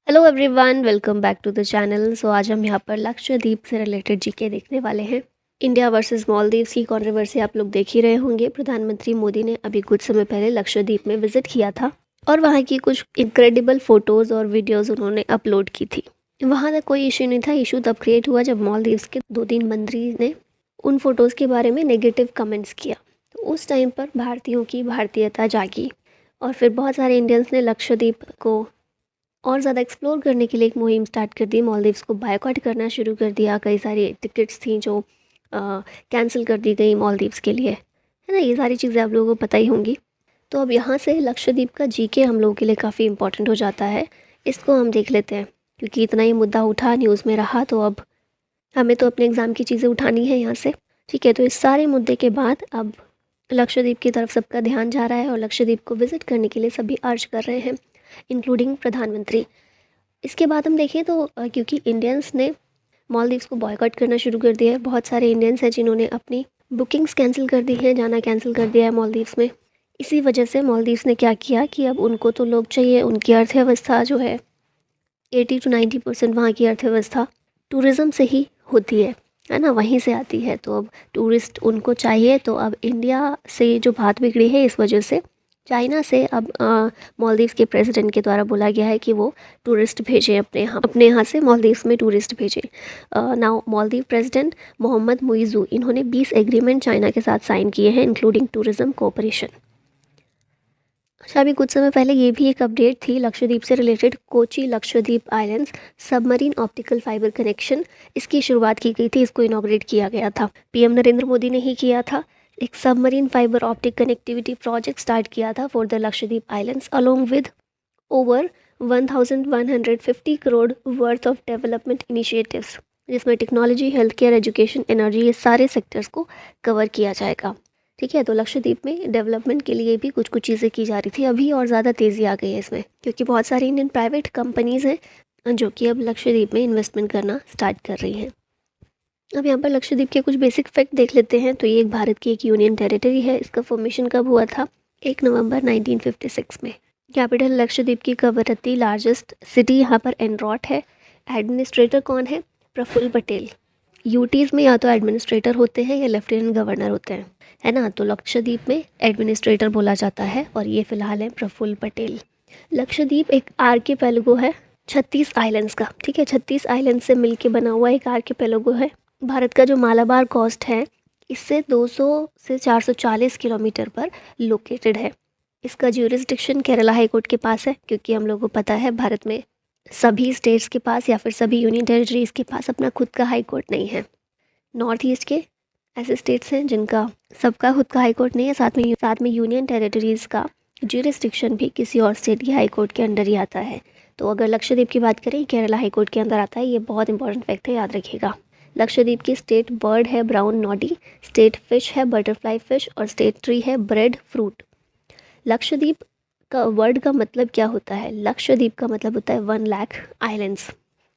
Hello everyone, welcome back to the channel. So आज हम यहाँ पर लक्षद्वीप से रिलेटेड जीके देखने वाले हैं। इंडिया वर्सेस मालदीव्स की कंट्रोवर्सी आप लोग देख ही रहे होंगे। प्रधानमंत्री मोदी ने अभी कुछ समय पहले लक्षद्वीप में विजिट किया था और वहाँ की कुछ इनक्रेडिबल फोटोज़ और वीडियोज़ उन्होंने अपलोड की थी। वहाँ तक कोई इशू नहीं था। इशू तब क्रिएट हुआ जब मालदीव्स के 2-3 मंत्री ने उन फोटोज़ के बारे में नेगेटिव कमेंट्स किया। तो उस टाइम पर भारतीयों की भारतीयता जागी और फिर बहुत सारे इंडियंस ने लक्षद्वीप को और ज़्यादा एक्सप्लोर करने के लिए एक मुहिम स्टार्ट कर दी। मालदीव्स को बायकॉट करना शुरू कर दिया। कई सारी टिकट्स थी जो कैंसिल कर दी गई मालदीव्स के लिए, है ना। ये सारी चीज़ें आप लोगों को पता ही होंगी। तो अब यहाँ से लक्षद्वीप का जीके हम लोगों के लिए काफ़ी इंपॉर्टेंट हो जाता है। इसको हम देख लेते हैं क्योंकि इतना ये मुद्दा उठा, न्यूज़ में रहा, तो अब हमें तो अपने एग्ज़ाम की चीज़ें उठानी है यहाँ से। ठीक है, तो इस सारे मुद्दे के बाद अब लक्षद्वीप की तरफ सबका ध्यान जा रहा है और लक्षद्वीप को विज़िट करने के लिए सभी अर्ज कर रहे हैं, इंक्लूडिंग प्रधानमंत्री। इसके बाद हम देखें तो क्योंकि इंडियंस ने मालदीव्स को बॉयकॉट करना शुरू कर दिया है। बहुत सारे इंडियंस हैं जिन्होंने अपनी बुकिंग्स कैंसिल कर दी हैं, जाना कैंसिल कर दिया है मालदीव्स में। इसी वजह से मालदीव्स ने क्या किया कि अब उनको तो लोग चाहिए। उनकी अर्थव्यवस्था जो है 80 to 90% वहाँ की अर्थव्यवस्था टूरिज़्म से ही होती है ना, वहीं से आती है। तो अब टूरिस्ट उनको चाहिए। तो अब इंडिया से जो बात बिगड़ी है इस वजह से चाइना से अब मालदीव्स के प्रेसिडेंट के द्वारा बोला गया है कि वो टूरिस्ट भेजें अपने यहाँ से मालदीव्स में टूरिस्ट भेजें। नाउ मालदीव प्रेसिडेंट मोहम्मद मुइज़ू इन्होंने 20 एग्रीमेंट चाइना के साथ साइन किए हैं, इंक्लूडिंग टूरिज़्म कोऑपरेशन। अच्छा, अभी कुछ समय पहले ये भी एक अपडेट थी लक्षद्वीप से related. Kochi Lakshadweep islands submarine optical fibre connection, इसकी शुरुआत की गई थी। इसको इनॉग्रेट किया गया था, पीएम नरेंद्र मोदी ने ही किया था। एक submarine fibre optic connectivity project start किया था for the Lakshadweep islands along with over 1150 crore worth of development initiatives, जिसमें technology, health care, education, energy, ये सारे सेक्टर्स को कवर किया जाएगा। ठीक है, तो लक्षद्वीप में डेवलपमेंट के लिए भी कुछ कुछ चीज़ें की जा रही थी। अभी और ज़्यादा तेज़ी आ गई है इसमें क्योंकि बहुत सारी इंडियन प्राइवेट कंपनीज़ हैं जो कि अब लक्षद्वीप में इन्वेस्टमेंट करना स्टार्ट कर रही हैं। अब यहाँ पर लक्षद्वीप के कुछ बेसिक फैक्ट देख लेते हैं। तो ये एक भारत की एक यूनियन टेरिटरी है। इसका फॉर्मेशन कब हुआ था? 1 नवंबर 1956 में। कैपिटल लक्षद्वीप की कवरत्ती, लार्जेस्ट सिटी यहाँ पर एनरॉट है। एडमिनिस्ट्रेटर कौन है? प्रफुल्ल पटेल। यूटीज़ में या तो एडमिनिस्ट्रेटर होते हैं या लेफ्टिनेंट गवर्नर होते हैं, है ना। तो लक्षद्वीप में एडमिनिस्ट्रेटर बोला जाता है और ये फिलहाल है प्रफुल्ल पटेल। लक्षद्वीप एक आर्किपेलागो है 36 आइलैंड्स का। ठीक है, 36 आइलैंड से मिलके बना हुआ एक आर्किपेलागो है। भारत का जो मालाबार कोस्ट है इससे 200 से 440 किलोमीटर पर लोकेटेड है। इसका ज्यूरिसडिक्शन केरला हाई कोर्ट के पास है क्योंकि हम लोगों को पता है भारत में सभी स्टेट्स के पास या फिर सभी यूनियन टेरिटरीज़ के पास अपना खुद का हाई कोर्ट नहीं है। नॉर्थ ईस्ट के ऐसे स्टेट्स हैं जिनका सबका खुद का हाई कोर्ट नहीं है। साथ में यूनियन टेरिटरीज़ का ज्यूरिसडिक्शन भी किसी और स्टेट की हाई कोर्ट के अंडर ही आता है। तो अगर लक्षद्वीप की बात करें, केरला हाई कोर्ट के अंदर आता है। ये बहुत इंपॉर्टेंट फैक्ट है, याद रखिएगा। लक्षद्वीप की स्टेट बर्ड है ब्राउन नॉडी, स्टेट फिश है बटरफ्लाई फिश और स्टेट ट्री है ब्रेड फ्रूट। लक्षद्वीप का वर्ड का मतलब क्या होता है? लक्षद्वीप का मतलब होता है 1 लाख आइलैंड्स।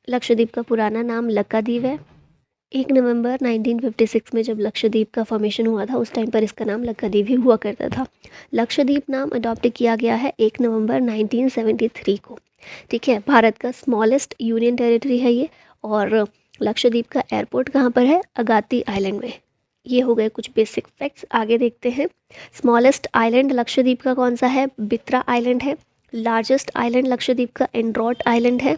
लक्षद्वीप का पुराना नाम लक्काद्वीप है। 1 नवंबर 1956 में जब लक्षद्वीप का फॉर्मेशन हुआ था उस टाइम पर इसका नाम लक्काद्वीप ही हुआ करता था। लक्षद्वीप नाम अडॉप्ट किया गया है 1 नवंबर 1973 को। ठीक है, भारत का स्मॉलेस्ट यूनियन टेरिटरी है ये। और लक्षद्वीप का एयरपोर्ट कहाँ पर है? अगाती आइलैंड में। ये हो गए कुछ बेसिक फैक्ट्स। आगे देखते हैं। स्मॉलेस्ट आइलैंड लक्षद्वीप का कौन सा है? बित्रा आइलैंड है। लार्जेस्ट आइलैंड लक्षद्वीप का एंड्रॉट आइलैंड है।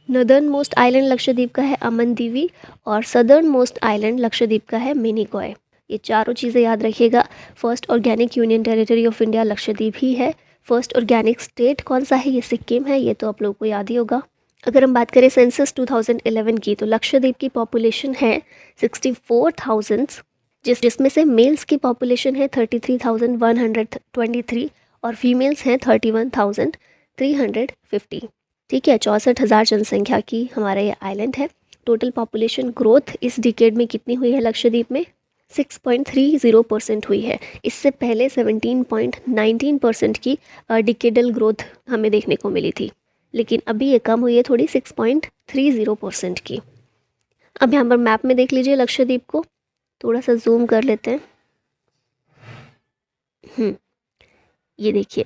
नदर्न मोस्ट आइलैंड लक्षद्वीप का है अमन दीवी और सदर्न मोस्ट आइलैंड लक्षद्वीप का है मिनिकॉय। ये चारों चीज़ें याद रखिएगा। First organic union territory of India Lakshadweep ही है। फर्स्ट ऑर्गेनिक स्टेट कौन सा है? ये सिक्किम है। ये तो आप लोगों को याद ही होगा। अगर हम बात करें सेंसस 2011 की, तो लक्षद्वीप की पॉपुलेशन है 64,000, जिसमें से मेल्स की पॉपुलेशन है 33,123 और फीमेल्स हैं 31,350। ठीक है, 64,000 जनसंख्या की हमारा ये आइलैंड है। टोटल पॉपुलेशन ग्रोथ इस डिकेड में कितनी हुई है लक्षद्वीप में? 6.30% हुई है। इससे पहले 17.19% की डिकेडल ग्रोथ हमें देखने को मिली थी, लेकिन अभी ये कम हुई है थोड़ी, 6.30% की। अब यहाँ पर मैप में देख लीजिए लक्षद्वीप को, थोड़ा सा जूम कर लेते हैं। ये देखिए,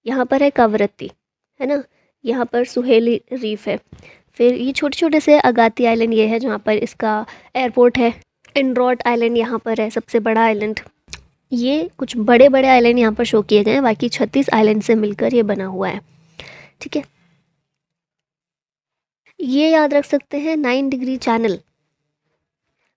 यहाँ पर है कवरत्ती, है ना, यहाँ पर सुहेली रीफ है। फिर ये छोटे छोटे से अगाती आइलैंड ये है जहाँ पर इसका एयरपोर्ट है। एंड्रोट आइलैंड यहाँ पर है सबसे बड़ा आइलैंड। ये कुछ बड़े बड़े आइलैंड यहाँ पर शो किए गए हैं, बाकी 36 आइलैंड से मिलकर ये बना हुआ है। ठीक है, ये याद रख सकते हैं 9 डिग्री चैनल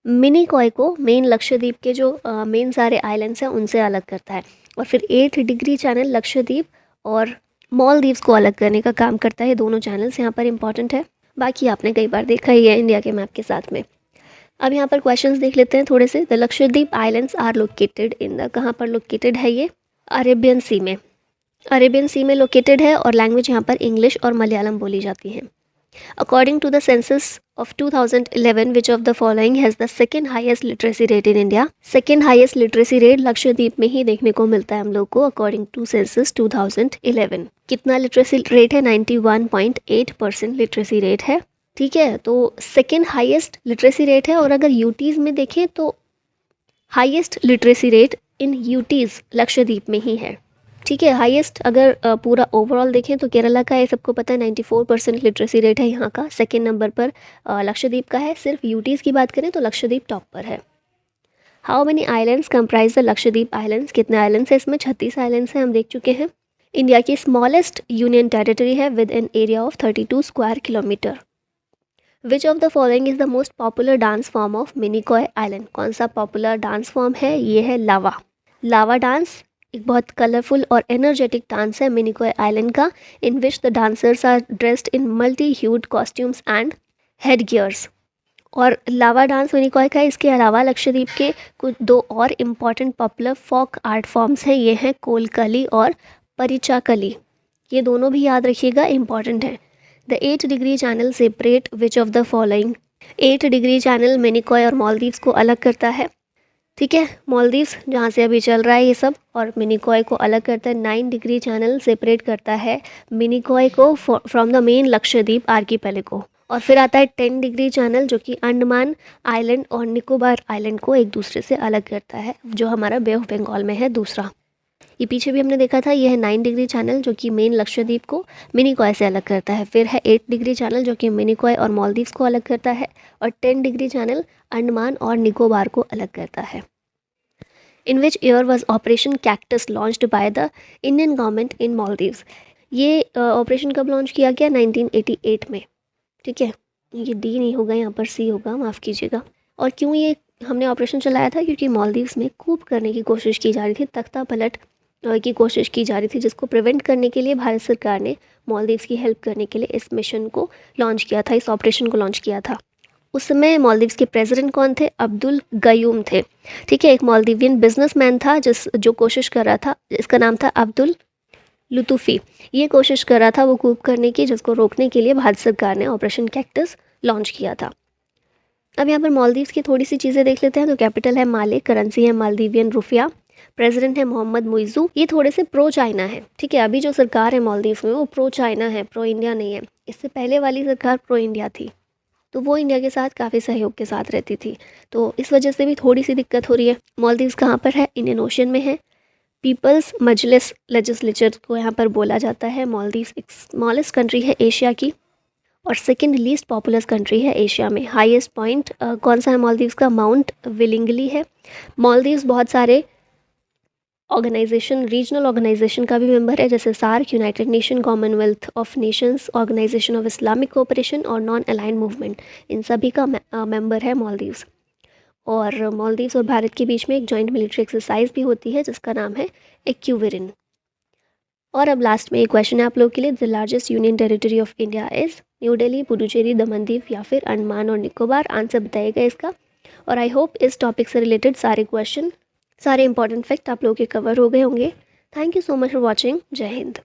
मिनिकॉय को मेन लक्षद्वीप के जो मेन सारे आइलैंड्स हैं उनसे अलग करता है। और फिर 8 डिग्री चैनल लक्षद्वीप और मालदीव्स को अलग करने का काम करता है। दोनों चैनल्स यहाँ पर इंपॉर्टेंट है, बाकी आपने कई बार देखा ही है इंडिया के मैप के साथ में। अब यहाँ पर क्वेश्चंस देख लेते हैं थोड़े से। The Lakshadweep islands are located in the, कहाँ पर लोकेटेड है ये? अरेबियन सी में। अरेबियन सी में लोकेटेड है और लैंग्वेज यहाँ पर इंग्लिश और मलयालम बोली जाती है। According to the census of 2011, which of the following has the second highest literacy rate in India? Second highest literacy rate Lakshadweep में ही देखने को मिलता है हम लोग को according to census 2011। कितना लिटरेसी रेट है? 91.8% लिटरेसी रेट है। ठीक है, तो सेकेंड हाईएस्ट लिटरेसी रेट है। और अगर यूटीज़ में देखें तो highest literacy rate in UTs Lakshadweep में ही है। ठीक है, हाईएस्ट अगर पूरा ओवरऑल देखें तो केरला का है, सबको पता है 94% लिटरेसी रेट है यहाँ का। सेकेंड नंबर पर लक्षद्वीप का है। सिर्फ यूटीज़ की बात करें तो लक्षद्वीप टॉप पर है। How many islands comprise the Lakshadweep islands? कितने आइलैंड्स हैं इसमें? 36 आइलैंड्स हैं, हम देख चुके हैं। इंडिया की स्मॉलेस्ट यूनियन टेरिटरी है with an area of 32 square kilometre. Which of the following is the most popular dance form of Minicoy island? कौन सा पॉपुलर डांस फॉर्म है? ये है लावा। लावा डांस एक बहुत कलरफुल और एनर्जेटिक डांस है मिनिकॉय आइलैंड का, in which the dancers are dressed in multi hued costumes and head gears. और लावा डांस मिनिकॉय का है। इसके अलावा लक्षद्वीप के कुछ 2 और important popular folk art forms हैं, ये हैं कोलकली और परिचाकली। ये दोनों भी याद रखिएगा, इंपॉर्टेंट है। The 8 degree channel separate which of the following? 8 degree channel Minicoy और मालदीव्स को अलग करता है। ठीक है, मालदीव्स जहाँ से अभी चल रहा है ये सब, और मिनिकॉय को अलग करता है। 9 डिग्री चैनल सेपरेट करता है मिनिकॉय को from the main Lakshadweep archipelago. और फिर आता है 10 डिग्री चैनल जो कि अंडमान आइलैंड और निकोबार आइलैंड को एक दूसरे से अलग करता है, जो हमारा बे ऑफ बंगाल में है दूसरा। ये पीछे भी हमने देखा था, ये है 9 डिग्री चैनल जो कि मेन लक्षद्वीप को मिनिकॉय से अलग करता है। फिर है 8 डिग्री चैनल जो कि मिनिकॉय और मालदीव्स को अलग करता है। और 10 डिग्री चैनल अंडमान और निकोबार को अलग करता है। In which year was operation cactus launched by the Indian government in Maldives? ये ऑपरेशन कब लॉन्च किया गया? 1988 में। ठीक है, ये डी नहीं होगा, यहाँ पर सी होगा, माफ़ कीजिएगा। और क्यों ये हमने ऑपरेशन चलाया था? क्योंकि मालदीव्स में कूप करने की कोशिश की जा रही थी, तख्ता पलट की कोशिश की जा रही थी, जिसको प्रिवेंट करने के लिए भारत सरकार ने मालदीव्स की हेल्प करने के लिए इस मिशन को लॉन्च किया था, इस ऑपरेशन को लॉन्च किया था। उस समय मालदीव्स के प्रेसिडेंट कौन थे? अब्दुल गयूम थे। ठीक है, एक मालदीवियन बिजनेसमैन था जो कोशिश कर रहा था, इसका नाम था अब्दुल लुतुफ़ी। ये कोशिश कर रहा था वो कूप करने की, जिसको रोकने के लिए भारत सरकार ने ऑपरेशन कैक्टस लॉन्च किया था। अब यहाँ पर मालदीव्स की थोड़ी सी चीज़ें देख लेते हैं। तो कैपिटल है माले, करेंसी है मालदीवियन रुपया, प्रेसिडेंट है मोहम्मद मुइज़ू। ये थोड़े से प्रो चाइना है। ठीक है, अभी जो सरकार है मालदीव्स में वो प्रो चाइना है, प्रो इंडिया नहीं है। इससे पहले वाली सरकार प्रो इंडिया थी, तो वो इंडिया के साथ काफ़ी सहयोग के साथ रहती थी, तो इस वजह से भी थोड़ी सी दिक्कत हो रही है। मालदीव्स कहाँ पर है? इंडियन ओशन में है। पीपल्स मजलिस लेजिस्लेचर को यहाँ पर बोला जाता है। मालदीव्स एक स्मॉलेस्ट कंट्री है एशिया की और सेकंड लीस्ट पॉपुलस कंट्री है एशिया में। हाईएस्ट पॉइंट कौन सा है मालदीव्स का? माउंट विलिंगली है। मालदीव्स बहुत सारे ऑर्गेनाइजेशन, रीजनल ऑर्गेनाइजेशन का भी मेंबर है, जैसे SAARC, United Nation, Commonwealth of Nations, Organisation of Islamic Cooperation और नॉन अलाइंड मूवमेंट, इन सभी का मेंबर है मालदीव्स। और मालदीव्स और भारत के बीच में एक जॉइंट मिलिट्री एक्सरसाइज भी होती है जिसका नाम है एक्यूवेरिन। और अब लास्ट में एक क्वेश्चन है आप लोगों के लिए। The largest union territory of India is new Delhi, Puducherry, Daman Diu या फिर अंडमान और निकोबार? आंसर बताइएगा इसका। और आई होप इस टॉपिक से रिलेटेड सारे क्वेश्चन, सारे इंपॉर्टेंट फैक्ट आप लोगों के कवर हो गए होंगे। Thank you so much for watching. जय हिंद।